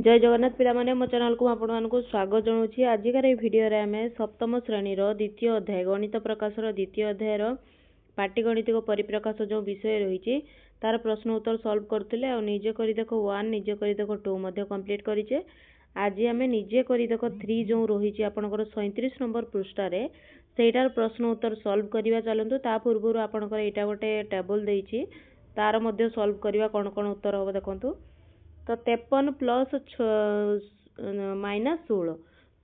जय जगन्नाथ पिला माने मो चैनल को आपण मानक स्वागत जनाऊँ। आजिकार ये वीडियो रे आमे सप्तम श्रेणी द्वितीय अध्याय गणित प्रकाशर द्वितीय अध्यायर पाटिगणितिक परिप्रकाश जो विषय रही तार प्रश्न उत्तर सॉल्व करथिले आ निजे करी देखो 1 निजे करी देखो 2 मध्ये कंप्लीट करिचे। आज आमे निजे करी देखो 3 जो रही आपनकर 37 नंबर पृष्ठ रे सेटार प्रश्न उत्तर सॉल्व करिवा चलंतु। ता पूर्व आपनकर एटा गोटे टेबल देइछि तार मध्ये सॉल्व करिवा कोन कोन उत्तर हो देखंतु। तो 53 प्लस -16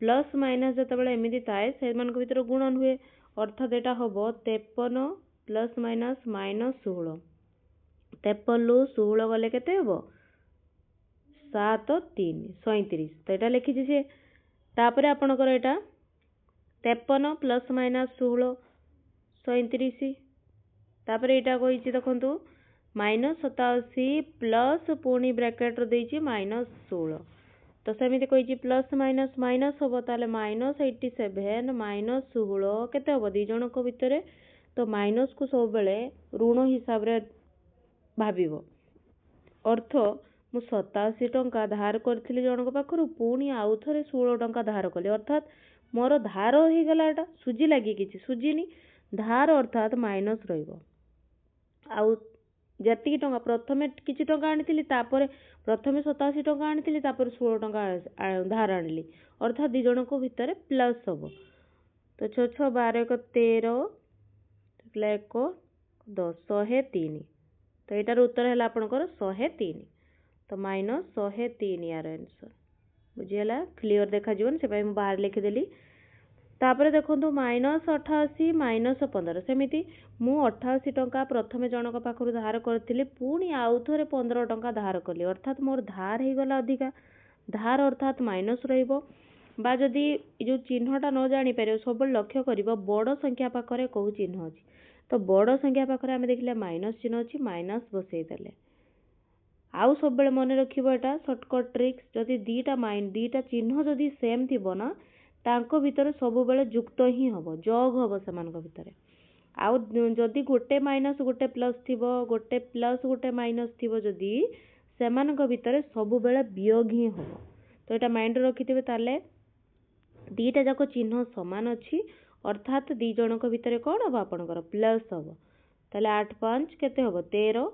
प्लस माइनस जिते एमती थाए से भर गुणन हुए अर्थात यहाँ हम 53 प्लस माइनस -16 53 रु 16 गले के 7 3 37 तो यहाँ लिखी सी तापर आपणकर यहाँ 53 प्लस माइनस 16 37 तापर यहाँ कही देखु -87 प्लस पुणी ब्रैकेट देइछि -16 तो सेमिति कही प्लस माइनस माइनस हम ताले -87 -16 केते हम दी जनक भितर तो माइनस को सब बेले ऋण हिसाब रे भाबिबो। अर्थ मु 87 टंका धार करथिली जनक पाखरु पुणी आउ थरे 16 टंका धार कली अर्थात मोर धार हो गला एटा सुजी लागी किछि सुजीनी धार अर्थात माइनस रहिबो। आउ जति टंका प्रथमे किछि टंका आनिथिली तापर प्रथमे 87 टंका आनिथिली तापर 16 टंका धार आनिली अर्थात दी जनक भितर प्लस हबो। तो 6 6 12 1 13 1 10 103 तो एटार उत्तर है आपनकर 103 तो माइनस 103 यार आंसर बुझियला क्लियर देखा जीवन से मैं बाहर लिखि देली। तापर देखो -88 -15 सेमिति मु 88 टंका प्रथमे जनक पाखरु धार करथिली पुणी आउ थरे 15 टंका धार कली अर्थात मोर धार हे गला अधिका धार अर्थात माइनस रहिबो बा जदी जो चिन्हटा न जानि पारे सब लक्ष्य करिवो बड़ संख्या पाखरे को चिन्ह अछि तो बड़ संख्या पाखरे आमे देखले माइनस चिन्ह अछि माइनस बसै देले। आउ सब बेले मन रखिबो एटा शॉर्टकट ट्रिक्स जदी दीटा चिन्ह जदी सेम थिबो ना तांको भितर सब बेले युक्त ही हबो जग हबो समान भितर आउ जदी गोटे माइनस गोटे प्लस थिबो गोटे प्लस गोटे माइनस थिबो जदी समान भितर सब बेले वियोग ही हबो। तो एटा माइंड रखिथिबे ताले दीटा जाको चिन्ह समान अछि अर्थात दी जनक भितर कोन हबो आपनकर प्लस हबो ताले 8 5 केते हबो 13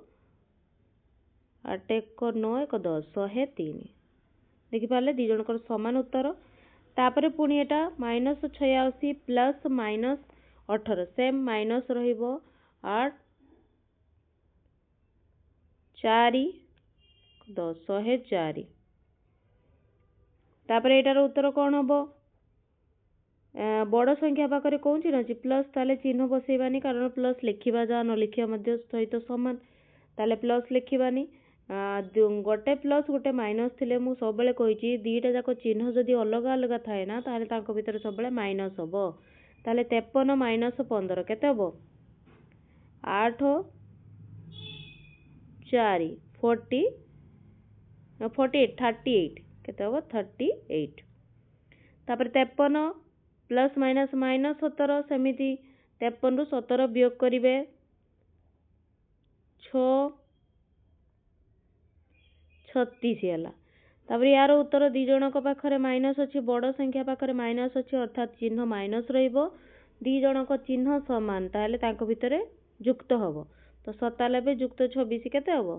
8 1 9 1 10 103 देखि पाले दी जनकर समान उत्तर। तापर पुणी एटा -86 प्लस माइनस 18 सेम माइनस रहिबो 8 4 10 104 तापर एटार उत्तर कौन हबो बड़ संख्या पाखरे कौन चिन्ह अछि प्लस ताले चिन्ह बसैबानी कारण प्लस लिखिबा जा न लिखिया मध्य सहित समान ताले प्लस लिखिबानी गोटे प्लस गोटे माइनस थिले मु सब बेले कहिछि दीटा जाको चिन्ह जदी अलग अलग थाए ना ताले ताको भितर सब बेले माइनस हबो ताले 53 -15 केते हबो 8 4 40 48 38 केते हबो 38 तापर 53 प्लस माइनस माइनस 17 सेमिति 53 रु 17 वियोग करिवे 6 36 होला। तापर यार उत्तर दी जनक पाखरे माइनस अछि बड़ संख्या पाखरे माइनस अछि अर्थात चिन्ह माइनस रहिबो दी जनक चिन्ह समान ताले ताको भितरे युक्त हबो तो 97 युक्त 26 केते हबो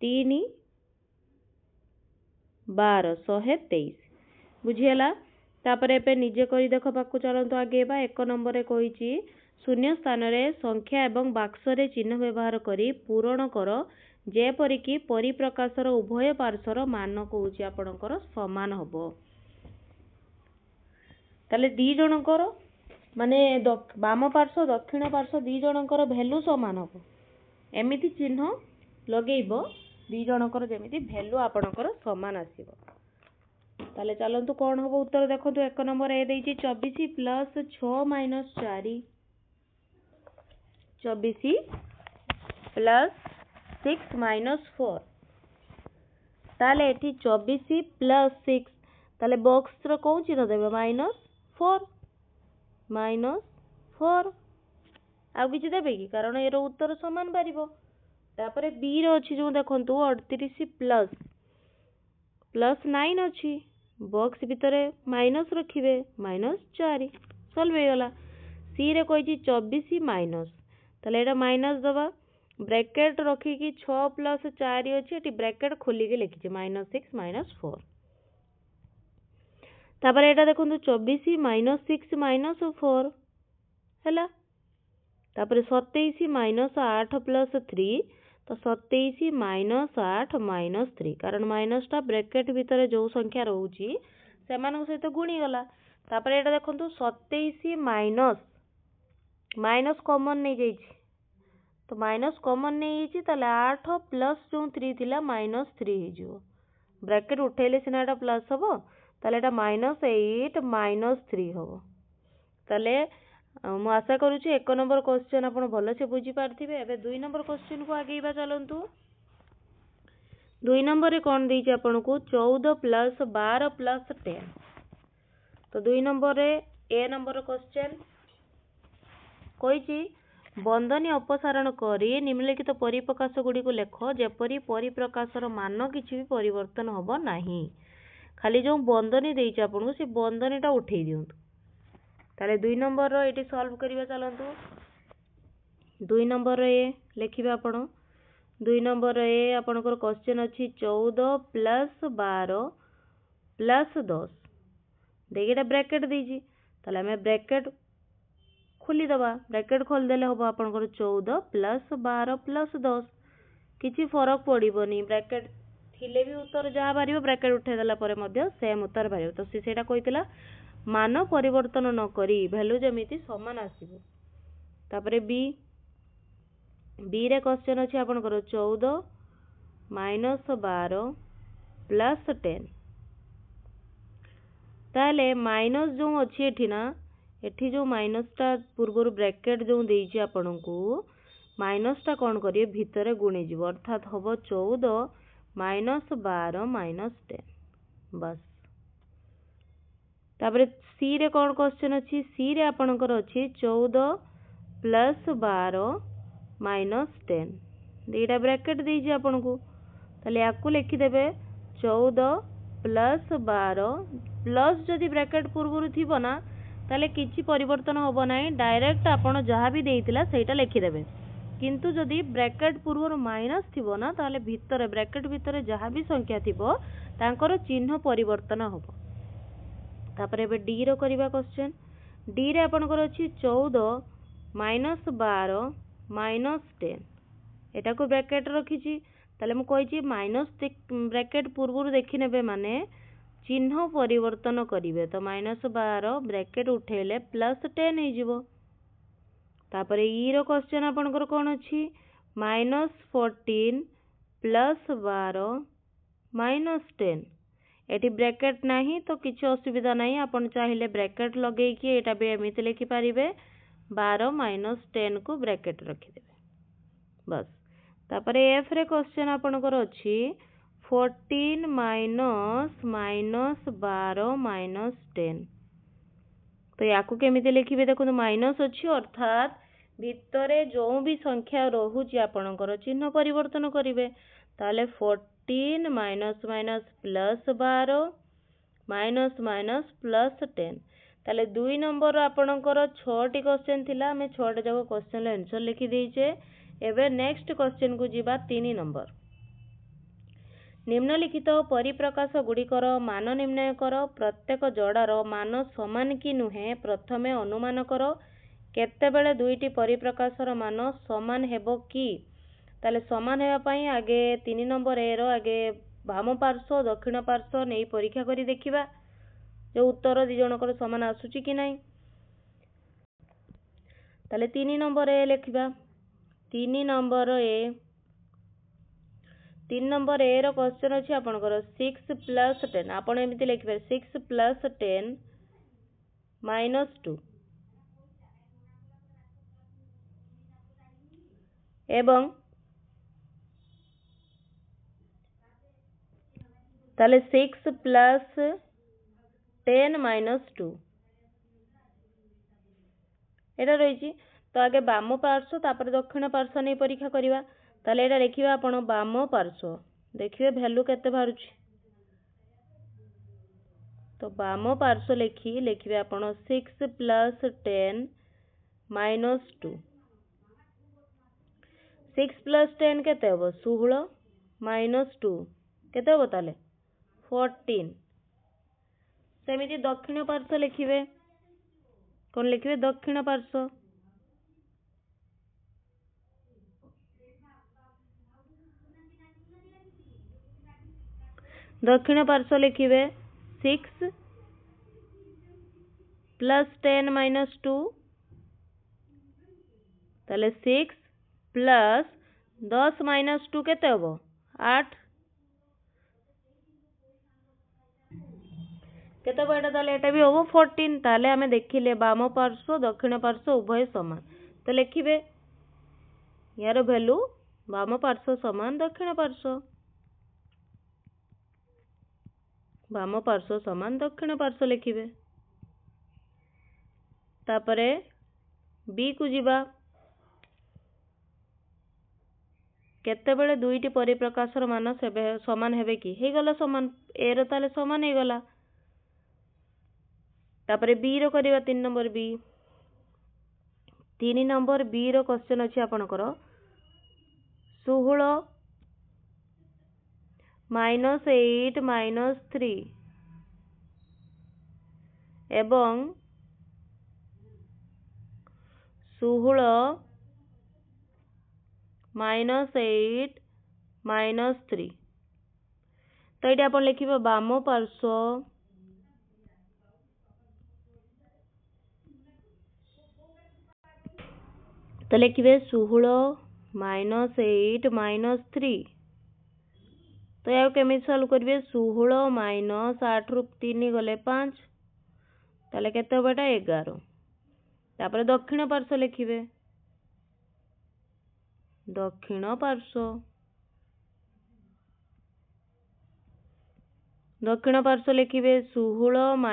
3 12 123 बुझियला। तापर एपे निजे करी देखो पाकु चलंतु आगे बा 1 नंबर रे कहिछि शून्य स्थान रे संख्या एवं बाक्स रे चिन्ह व्यवहार करी पूरण कर जेपरि कि परिप्रकाशर उभय पार्श्वर मान कहूछि आपणकर समान हबो ताले दी जनकर माने वाम पार्श्व दक्षिण पार्श्व दी जनकर वैल्यू समान हबो एमिति चिन्ह लगेइबो दी जनकर जेमिति वैल्यू आपणकर समान आसीबो। ताले चलंतु कौन हबो उत्तर देखंतु 1 नंबर ए देइछि 24 प्लस 6 माइनस 4 24 प्लस 6 माइनस 4 ताले एठी 24 प्लस 6 ताले बॉक्स रो कोन चिन्ह देबे -4 आ किछि देबे कि कारण एरो उत्तर समान बारिबो। तापरे बी रो अछि जो देखंतु 38 प्लस +9 ଅଛି, ବକ୍ସ ଭିତରେ ମାଇନସ୍ ରଖିବେ, -4 ସଲ୍ଭ ହେଇଗଲା। ସି ରେ କହିଛି 24 ମାଇନସ୍, ତାହେଲେ ଏଇଟା ମାଇନସ୍ ଦେବା, ବ୍ରାକେଟ୍ ରଖିକି 6 + 4 ଅଛି, ଏଠି ବ୍ରାକେଟ୍ ଖୋଲିକି ଲେଖିଛି -6 - 4। ତାପରେ ଏଇଟା ଦେଖନ୍ତୁ 24 - 6 - 4 ହେଲା। ତାପରେ 27 - 8 + 3, ତ 27 - 8 - 3, କାରଣ ମାଇନସଟା ବ୍ରାକେଟ୍ ଭିତରେ ଯୋଉ ସଂଖ୍ୟା ରହୁଛି ସେମାନଙ୍କ ସହିତ ଗୁଣିଗଲା। ତାପରେ ଏଇଟା ଦେଖନ୍ତୁ 27 ମାଇନସ୍ କମନ୍ ନେଇଯାଇଛି, ତ ମାଇନସ୍ କମନ୍ ନେଇଯାଇଛି, ତାହେଲେ 8 ପ୍ଲସ୍ ଯୋଉ 3 ଥିଲା -3 ହେଇଯିବ। ବ୍ରାକେଟ୍ ଉଠେଇଲେ ସିନା ଏଇଟା ପ୍ଲସ୍ ହବ, ତାହେଲେ ଏଇଟା -8 - 3 ହବ। ତାହେଲେ ମୁଁ ଆଶା କରୁଛି 1 ନମ୍ବର କ୍ୱେଶ୍ଚନ୍ ଆପଣ ଭଲସେ ବୁଝିପାରିଥିବେ। ଏବେ 2 ନମ୍ବର କ୍ୱେଶ୍ଚନ୍ କୁ ଆଗେଇବା ଚାଲନ୍ତୁ। 2 ନମ୍ବରରେ କ'ଣ ଦେଇଛି ଆପଣଙ୍କୁ? 14 + 12 + 10। ତ 2 ନମ୍ବରରେ ଏ ନମ୍ବର କ୍ୱେଶ୍ଚନ୍ କହିଛି ବନ୍ଧନୀ ଅପସାରଣ କରି ନିମ୍ନଲିଖିତ ପରିପ୍ରକାଶ ଗୁଡ଼ିକୁ ଲେଖ ଯେପରି ପରିପ୍ରକାଶର ମାନ କିଛି ବି ପରିବର୍ତ୍ତନ ହବ ନାହିଁ। ଖାଲି ଯୋଉ ବନ୍ଧନୀ ଦେଇଛି ଆପଣଙ୍କୁ ସେ ବନ୍ଧନୀଟା ଉଠେଇ ଦିଅନ୍ତୁ। ତାହେଲେ 2 ନମ୍ବରର ଏଠି ସଲ୍ଭ କରିବା ଚାଲନ୍ତୁ। 2 ନମ୍ବର ଏ ଲେଖିବେ ଆପଣ। 2 ନମ୍ବର ଏ ଆପଣଙ୍କର କ୍ୱେଶ୍ଚନ୍ ଅଛି 14 + 12 + 10 ଦେଇକି ଏଟା ବ୍ରାକେଟ୍ ଦେଇଛି, ତାହେଲେ ଆମେ ବ୍ରାକେଟ୍ ଖୋଲିଦେବା। ବ୍ରାକେଟ୍ ଖୋଲିଦେଲେ ହବ ଆପଣଙ୍କର 14 + 12 + 10। କିଛି ଫରକ ପଡ଼ିବନି, ବ୍ରାକେଟ୍ ଥିଲେ ବି ଉତ୍ତର ଯାହା ବାହାରିବ, ବ୍ରାକେଟ୍ ଉଠେଇ ଦେଲା ପରେ ମଧ୍ୟ ସେମ୍ ଉତ୍ତର ବାହାରିବ। ତ ସେ ସେଇଟା କହିଥିଲା ମାନ ପରିବର୍ତ୍ତନ ନ କରି ଭ୍ୟାଲୁ ଯେମିତି ସମାନ ଆସିବ। ତାପରେ ବି ରେ କ୍ୱେଶ୍ଚନ୍ ଅଛି ଆପଣଙ୍କର 14 - 12 + 10। ତାହେଲେ ମାଇନସ୍ ଯୋଉ ଅଛି ଏଠି ନା, ଏଠି ଯୋଉ ମାଇନସଟା ପୂର୍ବରୁ ବ୍ରାକେଟ୍ ଯୋଉ ଦେଇଛି ଆପଣଙ୍କୁ, ମାଇନସଟା କ'ଣ କରିବେ ଭିତରେ ଗୁଣିଯିବ, ଅର୍ଥାତ୍ ହବ 14 - 12 - 10 ବାସ୍। ତାପରେ ସି ରେ କ'ଣ କ୍ୱେଶ୍ଚନ୍ ଅଛି? ସି ରେ ଆପଣଙ୍କର ଅଛି 14 + 12 - 10 ଦିଟା ବ୍ରାକେଟ୍ ଦେଇଛି ଆପଣଙ୍କୁ, ତାହେଲେ ୟାକୁ ଲେଖିଦେବେ 14 + 12 ପ୍ଲସ୍ ଯଦି ବ୍ରାକେଟ୍ ପୂର୍ବରୁ ଥିବ ନା ତାହେଲେ କିଛି ପରିବର୍ତ୍ତନ ହବ ନାହିଁ, ଡାଇରେକ୍ଟ ଆପଣ ଯାହା ବି ଦେଇଥିଲା ସେଇଟା ଲେଖିଦେବେ। କିନ୍ତୁ ଯଦି ବ୍ରାକେଟ୍ ପୂର୍ବରୁ ମାଇନସ୍ ଥିବ ନା ତାହେଲେ ଭିତରେ ବ୍ରାକେଟ୍ ଭିତରେ ଯାହା ବି ସଂଖ୍ୟା ଥିବ ତାଙ୍କର ଚିହ୍ନ ପରିବର୍ତ୍ତନ ହବ। ତାପରେ ଏବେ ଡି ର କରିବା କ୍ୱେଶ୍ଚନ୍। ଡି ରେ ଆପଣଙ୍କର ଅଛି 14 - 12 - 10 ଏଟାକୁ ବ୍ରାକେଟ୍ ରଖିଛି, ତାହେଲେ ମୁଁ କହିଛି ମାଇନସ୍ ବ୍ରାକେଟ୍ ପୂର୍ବରୁ ଦେଖିନେବେ ମାନେ ଚିହ୍ନ ପରିବର୍ତ୍ତନ କରିବେ, ତ -12 ବ୍ରାକେଟ୍ ଉଠେଇଲେ +10 ହେଇଯିବ। ତାପରେ ଇ ର କ୍ୱେଶ୍ଚନ୍ ଆପଣଙ୍କର କ'ଣ ଅଛି? -14 + 12 - 10 ଏଠି ବ୍ରାକେଟ୍ ନାହିଁ ତ କିଛି ଅସୁବିଧା ନାହିଁ, ଆପଣ ଚାହିଁଲେ ବ୍ରାକେଟ୍ ଲଗେଇକି ଏଇଟା ବି ଏମିତି ଲେଖିପାରିବେ, 12 - 10 କୁ ବ୍ରାକେଟ୍ ରଖିଦେବେ ବାସ୍। ତାପରେ ଏଫ୍ ରେ କ୍ୱେଶ୍ଚନ୍ ଆପଣଙ୍କର ଅଛି 14 - -12 - 10। ତ ୟାକୁ କେମିତି ଲେଖିବେ ଦେଖନ୍ତୁ, ମାଇନସ୍ ଅଛି ଅର୍ଥାତ୍ ଭିତରେ ଯୋଉ ବି ସଂଖ୍ୟା ରହୁଛି ଆପଣଙ୍କର ଚିହ୍ନ ପରିବର୍ତ୍ତନ କରିବେ। ତାହେଲେ 14 - -12 -10। ତାହେଲେ 2 ନମ୍ବର ଆପଣଙ୍କର 6ଟି କ୍ୱେଶ୍ଚନ୍ ଥିଲା, ଆମେ 6ଟା ଯାକ କ୍ୱେଶ୍ଚନ୍ର ଆନ୍ସର ଲେଖିଦେଇଛେ। ଏବେ ନେକ୍ସଟ କ୍ୱେଶ୍ଚନ୍ କୁ ଯିବା 3 ନମ୍ବର। ନିମ୍ନଲିଖିତ ପରିପ୍ରକାଶ ଗୁଡ଼ିକର ମାନ ନିର୍ଣ୍ଣୟ କର। ପ୍ରତ୍ୟେକ ଯୋଡ଼ାର ମାନ ସମାନ କି ନୁହେଁ ପ୍ରଥମେ ଅନୁମାନ କର। କେତେବେଳେ ଦୁଇଟି ପରିପ୍ରକାଶର ମାନ ସମାନ ହେବ କି? ତାହେଲେ ସମାନ ହେବା ପାଇଁ ଆଗେ 3 ନମ୍ବର ଏ ର ଆଗେ ବାମ ପାର୍ଶ୍ୱ ଦକ୍ଷିଣ ପାର୍ଶ୍ୱ ନେଇ ପରୀକ୍ଷା କରି ଦେଖିବା ଯେ ଉତ୍ତର ଦି ଜଣଙ୍କର ସମାନ ଆସୁଛି କି ନାହିଁ। ତାହେଲେ 3 ନମ୍ବର ଏ ଲେଖିବା। 3 ନମ୍ବର ଏ ର କ୍ୱେଶ୍ଚନ୍ ଅଛି ଆପଣଙ୍କର 6 + 10। ଆପଣ ଏମିତି ଲେଖିବେ 6 + 10 - 2 ଏବଂ ତାହେଲେ 6 + 10 - 2 ଏଇଟା ରହିଛି। ତ ଆଗେ ବାମ ପାର୍ଶ୍ୱ ତାପରେ ଦକ୍ଷିଣ ପାର୍ଶ୍ୱ ନେଇ ପରୀକ୍ଷା କରିବା। ତାହେଲେ ଏଇଟା ଲେଖିବା ଆପଣ ବାମ ପାର୍ଶ୍ୱ, ଦେଖିବେ ଭ୍ୟାଲୁ କେତେ ବାହାରୁଛି। तो बाम पार्श्व लिखिए आपण 6 + 10 - 2 6 + 10 केते हबो 16 - 2 केते हबो ताले 14 सेमिति दक्षिण पार्श्व लिखिए कौन लिखिए दक्षिण पार्श्व लिखिए 6 + 10 - 2 ताले 6 + 10 - 2 केते हबो 8 केते हबो एटा ताले एटा भी हबो 14 ताले आमे देखिले बाम पार्श्व दक्षिण पार्श्व उभय समान तो लिखिबे यार वैल्यू बाम पार्श्व समान दक्षिण पार्श्व बाम पार्श्व समान दक्षिण पार्श्व लिखिबे तापरे बी को जीवा केते बेले दुईटी परिप्रकाशर मान समान हेबे कि हे गला समान ए रो ताले समान हे गला तापरे बी रो करिवा 3 नंबर बी 3 नंबर बी रो क्वेश्चन अछि आपनकर 16 -8 - 3 एवं 16 -8 - 3 तो ये आप लिखिबे बाम पार्श्व तो लिखिबे 16 -8 - 3 तो या केमी सॉल्व करिवे 16 - 8 रु 3 गले 5 ताले केते हबो एटा 11 तापर दक्षिण पार्श्व लिखिबे दक्षिण पार्श्व लिखिबे 16 -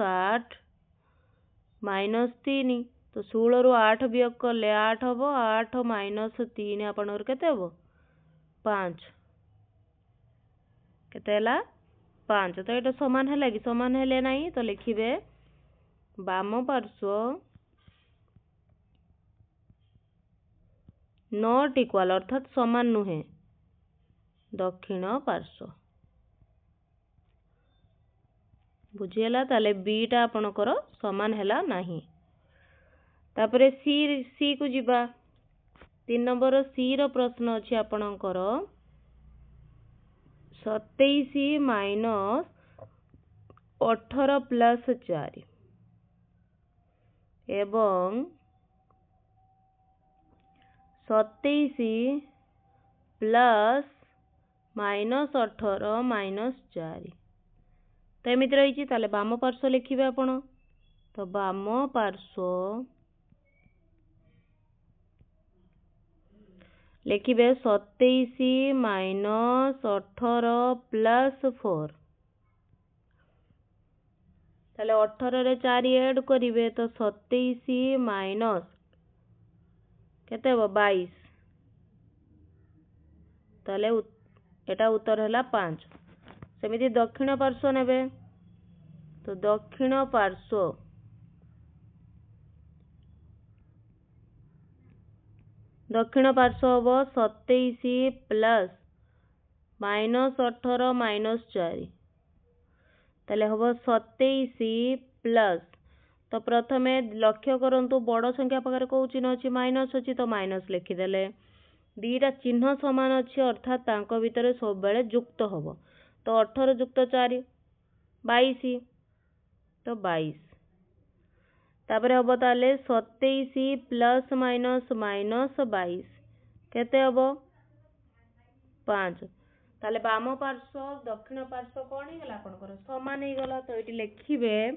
8 - 3 तो 16 रु 8 वियोग कले 8 हबो 8 - 3 आपनर केते हबो 5 केते हला 5 तो एटा समान हला कि समान हेले नाही तो लिखिबे बाम पार्श्व नॉट इक्वल अर्थात समान नुहे दक्षिण पार्श्व बुझिएला ताले बीटा आपनकर समान हेला नाही तापरे सी को जीवा 3 नंबर सी रो प्रश्न अछि आपनकर 27 - 18 + 4 एवं 27 + -18 - 4 तो एमिति रही ताले बाम पार्श्व लिखिबे आपण तो बाम पार्श्व लिखिबे 27 - 18 + 4 ताले 18 रे 4 ऐड करिवे तो 27 माइनस केते हबो 22 ताले एटा उत्तर हला 5 सेमिति दक्षिण पार्श्व नेबे तो दक्षिण पार्श्व हबो 27 + -18 - 4 ताले हबो 27 प्लस तो प्रथमे लक्ष्य करंतु बड़ संख्या पाखरे को चिन्ह अछि माइनस अछि तो माइनस लिखि देले दीटा चिन्ह समान अछि अर्थात तांको भितरे सब बेले युक्त हबो तो 18 + 4 22 तो 22 तापरे हबो ताले 27 प्लस माइनस माइनस 22 केते हबो 5 ताले बाम पार्श्व दक्षिण पार्श्व कोन हे गला आपनकर समान हे गला तो एटी लिखिबे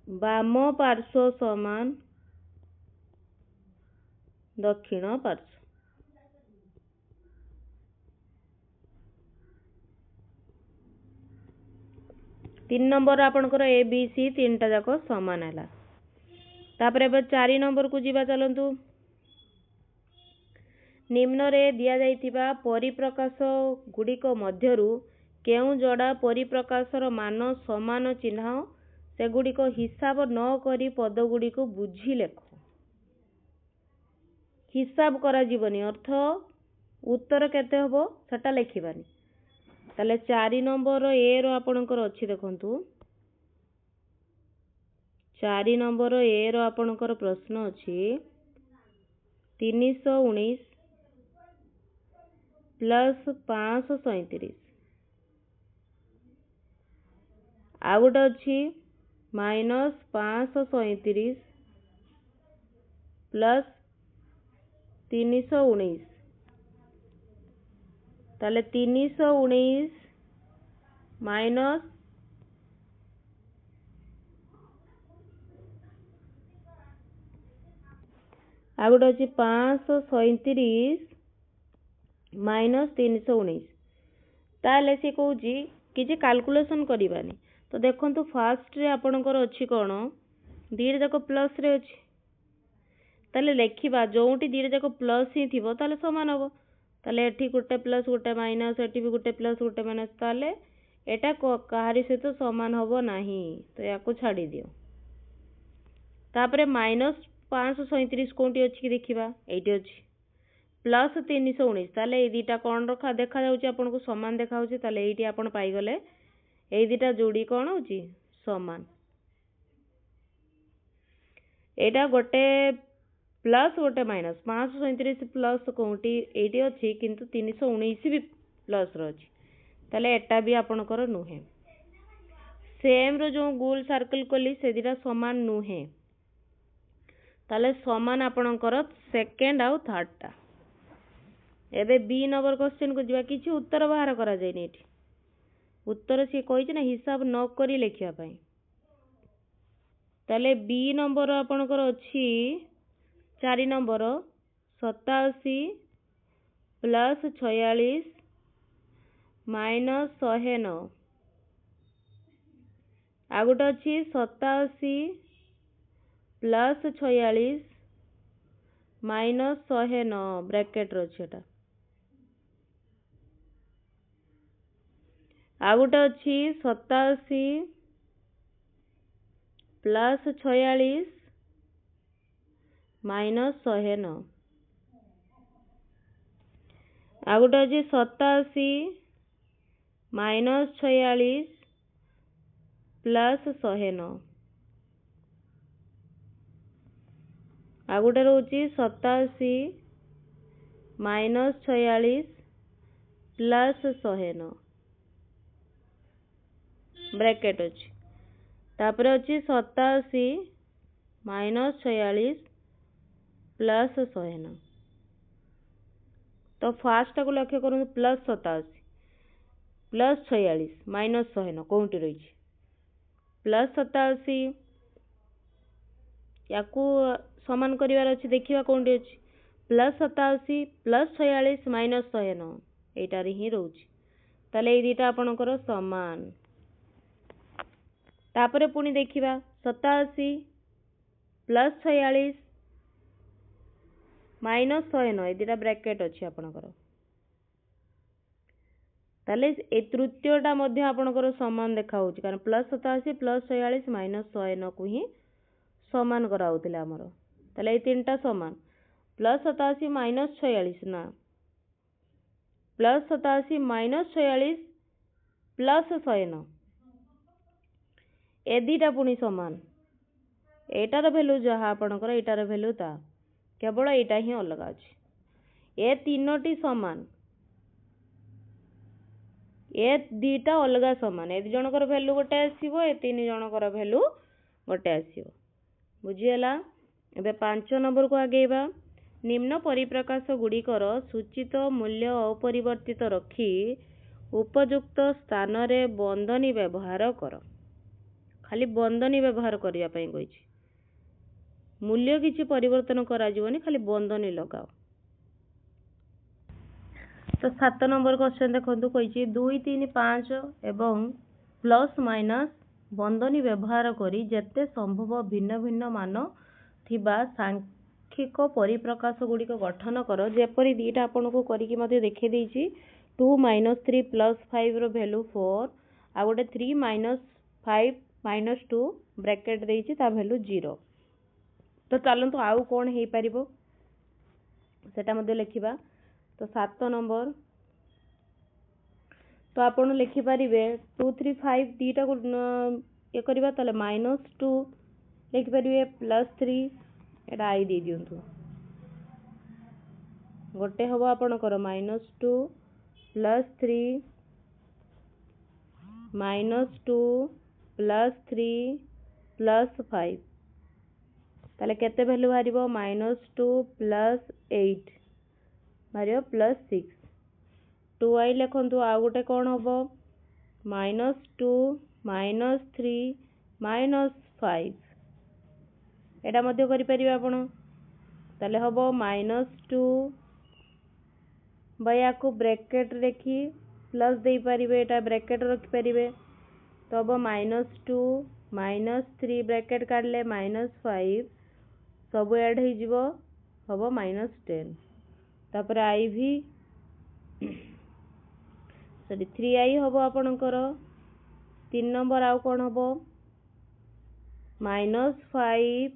बाम पार्श्व समान दक्षिण पार्श्व 3 नंबर आपनकर ए बी सी तीनटा जाको समान हैला तापरे 4 नंबर को जीवा चलंतु निम्न रे दिया जाइतिबा परिप्रकाश गुडिक मध्यरु केउं जोड़ा परिप्रकाशर मान समान चिन्ह सेगुड़िक हिसाब न करी पदगुड़िक बुझी लेख। हिसाब करा जीवनी अर्थ उत्तर केते हबो सेटा लेखिबानी। ताले 4 नंबर ए रो आपणकर अछि देखंतु 4 नंबर ए रो आपणकर प्रश्न अछि 319 प्लस 537 आ गोटे अछि माइनस 537 प्लस 319 ताले 319 माइनस आ गोटे अछि 537 माइनस 319 ताले से कहूची किछि कैलकुलेशन करिबानी। तो देखंतु फास्ट रे आपणकर अछि कोन दीर जाक प्लस रे अछि ताले लेखिबा जोंटी दीर जाक प्लस ही थिबो ताले समान हबो। ताले एठी गोटे प्लस गोटे माइनस एठी भी गोटे प्लस गोटे माइनस ताले एटा काहारी सहित समान हबो नाही तो याको छाडी दियो। तापरे माइनस 537 कोंटी अछि कि देखिबा एठी अछि प्लस 319 ताले ए दीटा कोन रखा देखा जाउची आपनको समान देखा होची ताले एठी आपण पाई गले ए दीटा जोड़ी कोन होची समान। एटा गोटे प्लस गोटे माइनस 537 प्लस कोंटी एठी अछि किंतु 319 भी प्लस रो अछि ताले एटा भी आपनकर नुहे। सेम रो जो गोल सर्कल कोली से दीटा समान नुहे ताले समान आपनकर सेकंड आउ थर्ड टा। एबे बी नंबर क्वेश्चन को जिबा किछि उत्तर बाहर करा जाय नै एठी उत्तर से कहिछ ना हिसाब न करी लेखिया पई। ताले बी नंबर आपनकर अछि 4 नंबर 87 प्लस 46 माइनस 109 आ गोटे अछि 87 प्लस 46 माइनस 109 ब्रैकेट रो छेटा आ गोटे अछि 87 प्लस 46 माइनस 109 आ गोटे अछि 87 माइनस 46 प्लस 109 आ गोटे रोची 87 माइनस 46 प्लस 109 ब्रैकेट अछि तापर अछि 87 माइनस 46 प्लस 109 तो फास्ट को लक्ष्य करूँ प्लस 87 प्लस 46 माइनस 109 कोंटी रही प्लस 87 याकू समान करिवार अछि देखिबा कोंटी अछि प्लस 87 प्लस 46 माइनस 109 एटा रे ही रहउची ताले ए दीटा आपनकर समान। तापरे पुनी देखिबा 87 प्लस 46 माइनस 109 ए दीटा ब्रैकेट अछि आपनकर ताले ए तृतीयटा मध्ये आपनकर समान देखा होची कारण प्लस 87 प्लस 46 माइनस 109 को ही समान करा होतिला हमर ताले ए तीनटा समान प्लस 87 माइनस 46 ना प्लस 87 माइनस 46 प्लस 109 ए दीटा पुनी समान एटार वैल्यू जहा आपनकर एटार वैल्यू ता केवल एटा ही अलग अछि ए तीनोटी समान ए दीटा अलग समान ए जनकर वैल्यू गोटे आसीबो ए तीन जनकर वैल्यू गोटे आसीबो बुझियला। एबे 5 नंबर को आगेबा निम्न परिप्रकाश गुड़िकर सूचित मूल्य अपरिवर्तित रखी उपयुक्त स्थान रे बंधनी व्यवहार कर। खाली बंधनी व्यवहार करिया पई कहिछि मूल्य किछि परिवर्तन करा जीवनी खाली बंधनी लगाओ। तो 7 नंबर क्वेश्चन देखंतु कहिछि 2 3 5 एवं प्लस माइनस बंधनी व्यवहार करी जेते संभव भिन्न भिन्न मान थिबा सांख्यिक परिप्रकाश गुड़िक गठन कर जेपरि दीटा आपनको करिकि मध्ये देखै दैछि 2 - 3 + 5 ର ଭ୍ୟାଲୁ 4 ଆଉ ଗୋଟେ 3 - 5 - 2 ବ୍ରାକେଟ୍ ଦେଇଛି ତା ଭ୍ୟାଲୁ 0। ତ ଚାଲନ୍ତୁ ଆଉ କ'ଣ ହେଇପାରିବ ସେଟା ମଧ୍ୟ ଲେଖିବା। ତ 7 ନମ୍ବର, ତ ଆପଣ ଲେଖିପାରିବେ 2 3 5 ଦୁଇଟାକୁ ଇଏ କରିବା, ତାହେଲେ -2 ଲେଖିପାରିବେ +3 ଏଇଟା I ଦେଇ ଦିଅନ୍ତୁ। ଗୋଟେ ହେବ ଆପଣଙ୍କର -2 +3 -2 +3 +5, ତାହେଲେ କେତେ ଭ୍ୟାଲୁ ବାହାରିବ? -2 + 8 ବାହାରିବ +6। 2i ଲେଖନ୍ତୁ। ଆଉ ଗୋଟେ କ'ଣ ହେବ? -2 -3 -5 ଏଇଟା ମଧ୍ୟ କରିପାରିବେ ଆପଣ। ତାହେଲେ ହେବ -2 ୟାକୁ ବ୍ରାକେଟ୍ ଲେଖି ପ୍ଲସ୍ ଦେଇପାରିବେ, ଏଇଟା ବ୍ରାକେଟ୍ ରଖିପାରିବେ। ତ ହେବ -2 -3 ବ୍ରାକେଟ୍ କାଢ଼ିଲେ -5 ସବୁ ଆଡ଼୍ ହେଇଯିବ, ହେବ -10। ତାପରେ IV 3i ହେବ ଆପଣଙ୍କର। 3 ନମ୍ବର ଆଉ କ'ଣ ହେବ? -5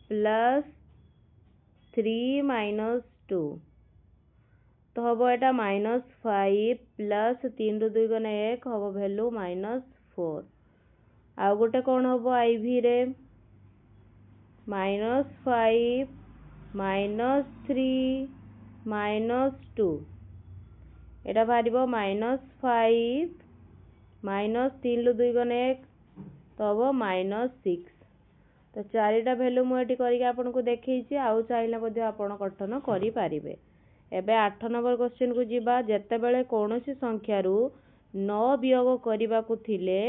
+3 - 2 ତ ହେବ ଏଇଟା -5 + 3 ରୁ 2 ଗଲେ 1 ହେବ ଭ୍ୟାଲୁ -4। ଆଉ ଗୋଟେ କ'ଣ ହେବ IV ରେ? -5 -3 -2 ଏଇଟା ବାହାରିବ -5 -3 ରୁ 2 ଗଲେ 1 ତ ହେବ -6। ତ 4ଟା ଭ୍ୟାଲୁ ମୁଁ ଏଠି କରିକି ଆପଣଙ୍କୁ ଦେଖେଇଛି, ଆଉ ଚାହିଁଲେ ମଧ୍ୟ ଆପଣ ଗଠନ କରିପାରିବେ। ଏବେ 8 ନମ୍ବର କ୍ୱେଶ୍ଚିନ୍କୁ ଯିବା। ଯେତେବେଳେ କୌଣସି ସଂଖ୍ୟାରୁ 9 ବିୟୋଗ କରିବାକୁ ଥିଲେ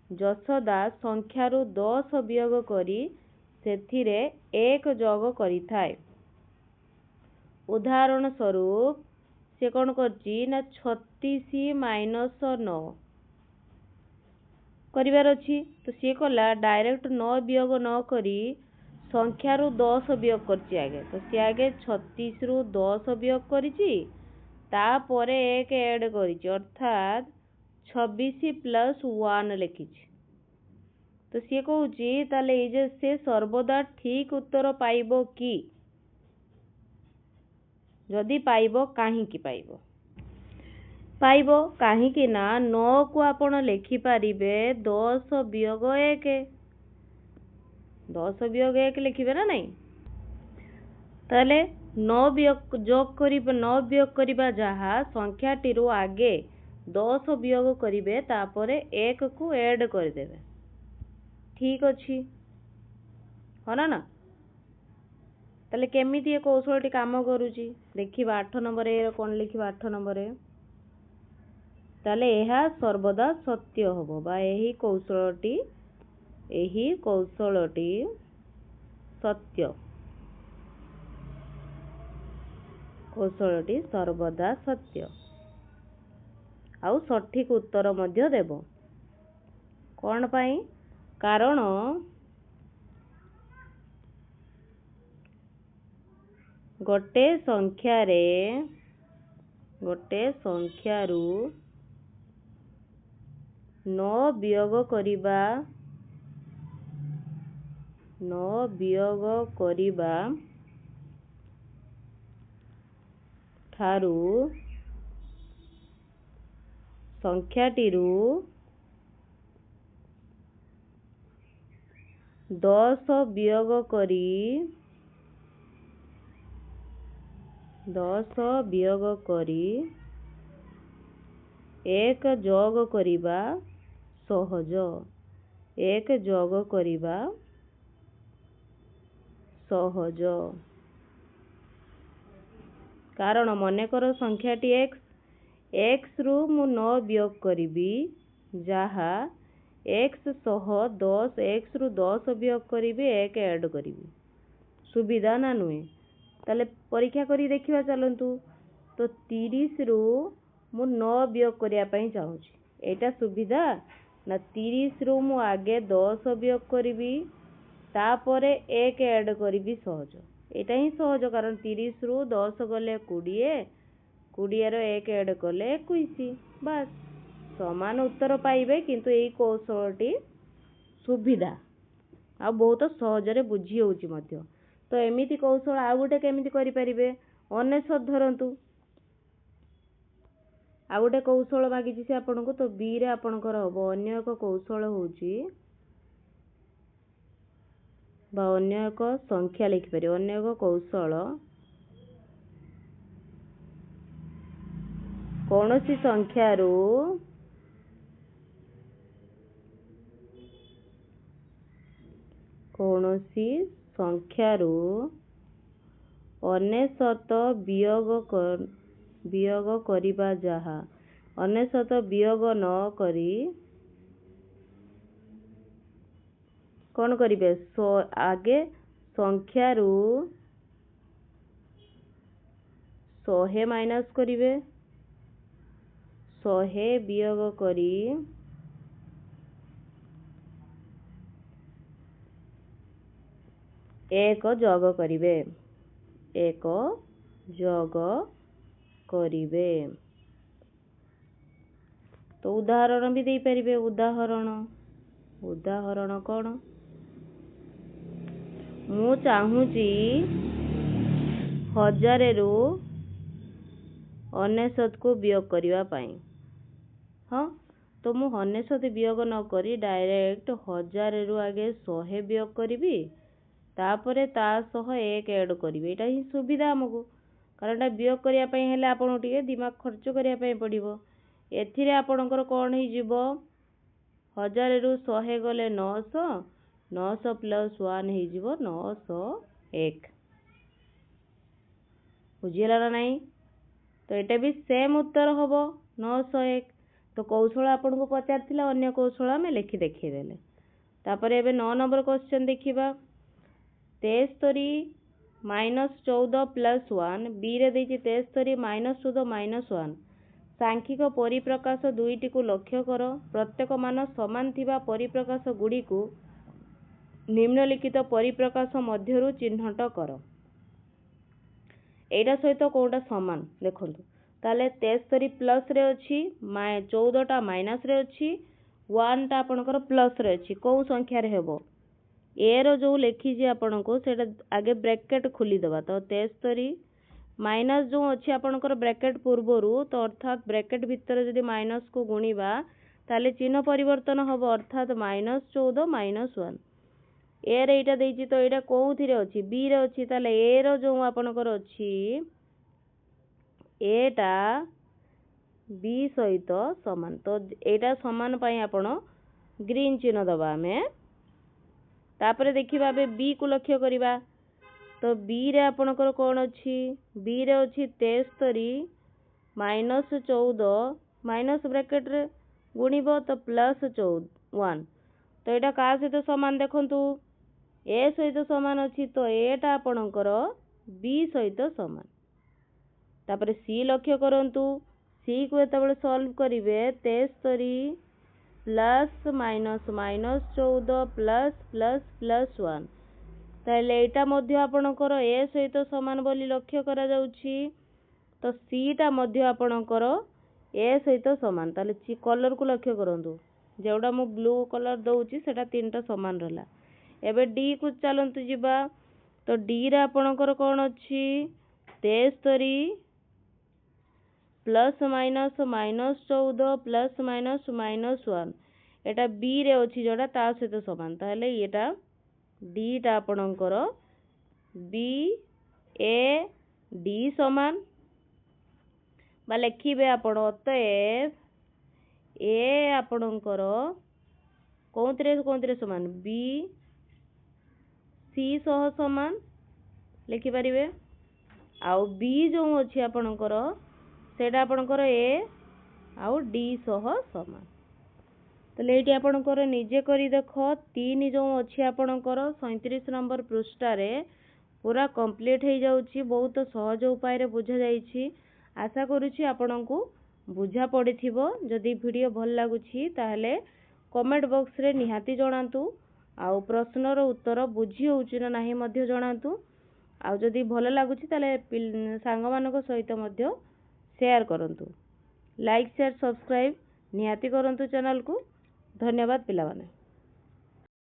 ଯଶୋଦା ସଂଖ୍ୟାରୁ 10 ବିୟୋଗ କରି ସେଥିରେ 1 ଯୋଗ କରିଥାଏ। ଉଦାହରଣ ସ୍ୱରୂପ ସେ କ'ଣ କରିଛି ନା 36 - 9 କରିବାର ଅଛି। ତ ସିଏ କଲା ଡାଇରେକ୍ଟ 9 ବିୟୋଗ ନ କରି ସଂଖ୍ୟାରୁ 10 ବିୟୋଗ କରିଛି ଆଗେ। ତ ସିଏ ଆଗେ 36ରୁ 10 ବିୟୋଗ କରିଛି, ତାପରେ 1 ଆଡ଼୍ କରିଛି, ଅର୍ଥାତ୍ 26 + 1 ଲେଖିଛି। ତ ସିଏ କହୁଛି ତାହେଲେ ଏଇ ଯେ ସେ ସର୍ବଦା ଠିକ୍ ଉତ୍ତର ପାଇବ କି? ଯଦି ପାଇବ କାହିଁକି ପାଇବ? ପାଇବ କାହିଁକି ନା 9କୁ ଆପଣ ଲେଖିପାରିବେ 10 ବିୟୋଗ 1। 10 ବିୟୋଗ 1 ଲେଖିବେ ନା ନାହିଁ? ତାହେଲେ 9 ବିୟୋଗ କରିବା ଯାହା ସଂଖ୍ୟାଟିରୁ ଆଗେ 10 ବିୟୋଗ କରିବେ, ତାପରେ 1କୁ ଆଡ଼୍ କରିଦେବେ। ଠିକ୍ ଅଛି, ହଁ ନା? ତାହେଲେ କେମିତି ଏ କୌଶଳଟି କାମ କରୁଛି ଦେଖିବା। 8 ନମ୍ବର ଏ କ'ଣ ଲେଖିବା? 8 ନମ୍ବରରେ ତାହେଲେ ଏହା ସର୍ବଦା ସତ୍ୟ ହେବ, ବା ଏହି କୌଶଳଟି ସତ୍ୟ, କୌଶଳଟି ସର୍ବଦା ସତ୍ୟ ଆଉ ସଠିକ୍ ଉତ୍ତର ମଧ୍ୟ ଦେବ। କ'ଣ ପାଇଁ? କାରଣ ଗୋଟେ ସଂଖ୍ୟାରୁ 9 ବିୟୋଗ କରିବା ଠାରୁ ସଂଖ୍ୟାଟିରୁ 10 ବିୟୋଗ କରି 1 ଯୋଗ କରିବା ସହଜ। 1 ଯୋଗ କରିବା ସହଜ। କାରଣ ମନେକର ସଂଖ୍ୟାଟି x ରୁ ମୁଁ 9 ବିୟୋଗ କରିବି, ଯାହା x ସହ 10, x ରୁ 10 ବିୟୋଗ କରିବି, 1 ଆଡ଼୍ କରିବି। ସୁବିଧା ନା ନୁହେଁ? ତାହେଲେ ପରୀକ୍ଷା କରି ଦେଖିବା ଚାଲନ୍ତୁ। ତ 30 ରୁ ମୁଁ 9 ବିୟୋଗ କରିବା ପାଇଁ ଚାହୁଁଛି, ଏଇଟା ସୁବିଧା ନା 30 ରୁ ମୁଁ ଆଗେ 10 ବିୟୋଗ କରିବି, ତାପରେ 1 ଆଡ଼୍ କରିବି, ସହଜ। ଏଇଟା ହିଁ ସହଜ, କାରଣ 30 ରୁ 10 ଗଲେ 20, 20 ର 1 ऐड कले 21 बस समान उत्तर पाइबे किंतु एई कौशलटी सुविधा आ बहुत सहजरे बुझी होउची मध्य तो एमिति कौशल आ गोटे केमिति करि परिबे 99 धरंतु आ गोटे कौशल मागिची से आपनको तो बी रे आपनकर हबो अन्य एक कौशल होउची बा अन्य एक संख्या लिखि परिबे अन्य एक कौशल कौनसी संख्यारू कौनसी संख्यारू 99 वियोग करिबा जहा 99 वियोग न करी कौन करिबे आगे संख्यारू 100 माइनस करिबे 100 वियोग करी एक जोग करिबे एक जोग करिबे तो उदाहरण भी दे परिबे उदाहरण कौन मु चाहूची 1000 रु 99 को वियोग करिवा पाई हाँ तो मु 99 वियोग न करी डायरेक्ट 1000 रु आगे 100 वियोग करिबी तापरे ता सह 1 ऐड करिबे एटा ही सुविधा हमको कारण एटा वियोग करिया पई हेले आपन टिके दिमाग खर्च करिया पई पड़िबो एथिरे आपनकर कोन ही जिवो 1000 रु 100 गले 900 प्लस 1 ही जिवो 901 बुझिला ना नहीं तो एटा भी सेम उत्तर हबो 901 तो कौशल आपन को पचारथिला अन्य कौशल हमें लिखि देखि देले तापरे एबे 9 नंबर क्वेश्चन देखिबा 73 -14 प्लस 1 बी रे देछि 73 -14 -1 सांख्यिक परिप्रकाश दुईटी को लक्ष्य कर प्रत्येक मान समान थिबा परिप्रकाश गुडी को निम्नलिखित परिप्रकाश मध्यरु चिन्हट कर एटा सहित कोटा समान देखंतु ताले 73 प्लस रे अछि 14 टा माइनस रे अछि 1 टा आपनकर प्लस रे अछि को संख्या रे हेबो ए रो जो लिखि जे आपनको सेटा आगे ब्रैकेट खोली दबा तो 73 माइनस जो अछि आपनकर ब्रैकेट पूर्वरु तो अर्थात ब्रैकेट भीतर जदी माइनस को गुणीबा ताले चिन्ह परिवर्तन हबो अर्थात -14 -1 ए रे एटा देछि तो एटा कोउथि रे अछि बी रे अछि ताले ए रो जो आपनकर अछि एटा बी सहित समान तो एटा समान पई आपण ग्रीन चिन्ह दबा हमें तापरे देखिबा बे बी को लक्ष्य करिबा तो बी रे आपनकर कोन अछि बी रे अछि 73 -14 माइनस ब्रैकेट रे गुणिबो तो प्लस 1 तो एटा का सहित समान देखंतु ए सहित समान अछि तो एटा आपनकर बी सहित समान तापरे सी लक्ष्य करंतु सी को एतबेले सॉल्व करिवे 73 प्लस माइनस -14 प्लस 1 ताले एटा मध्ये आपनकर ए सहित समान बोली लक्ष्य करा जाउछि तो सी टा मध्ये आपनकर ए सहित समान ताले कलर को लक्ष्य करंतु जेउडा मु ब्लू कलर दउछि सेटा तीनटा समान रहला एबे डी को चलंतु जिबा तो डी रे आपनकर कोन अछि 73 प्लस माइनस -14 प्लस माइनस -1 एटा बी रे अछि जोडा ता सहित समान ताले एटा डी टा आपनकर बी ए डी समान बा लिखिबे आपण अतएव ए आपनकर कोंतरे समान बी सी सह समान लिखि परिबे आउ बी जो अछि आपनकर सेटा आपनकर ए आउ डी सह समान तले एटी आपनकर निजे करी देखो 3 जो अछि आपनकर 37 नंबर पृष्ठा रे पूरा कंप्लीट हे जाउछि बहुत सहज उपाय रे बुझा जाइछि आशा करूछि आपनकु बुझा पड़िथिबो जदि वीडियो भल लागुछि ताहले कमेंट बॉक्स रे निहाती जणांतु आउ प्रश्न रो उत्तर बुझी होउछि ना नाही मध्ये जणांतु आउ जदि भल लागुछि ताले सांग मानक सहित मध्ये ସେୟାର କରନ୍ତୁ। ଲାଇକ୍ ସେୟାର ସବସ୍କ୍ରାଇବ୍ ନିହାତି କରନ୍ତୁ ଚ୍ୟାନେଲକୁ। ଧନ୍ୟବାଦ ପିଲାମାନେ।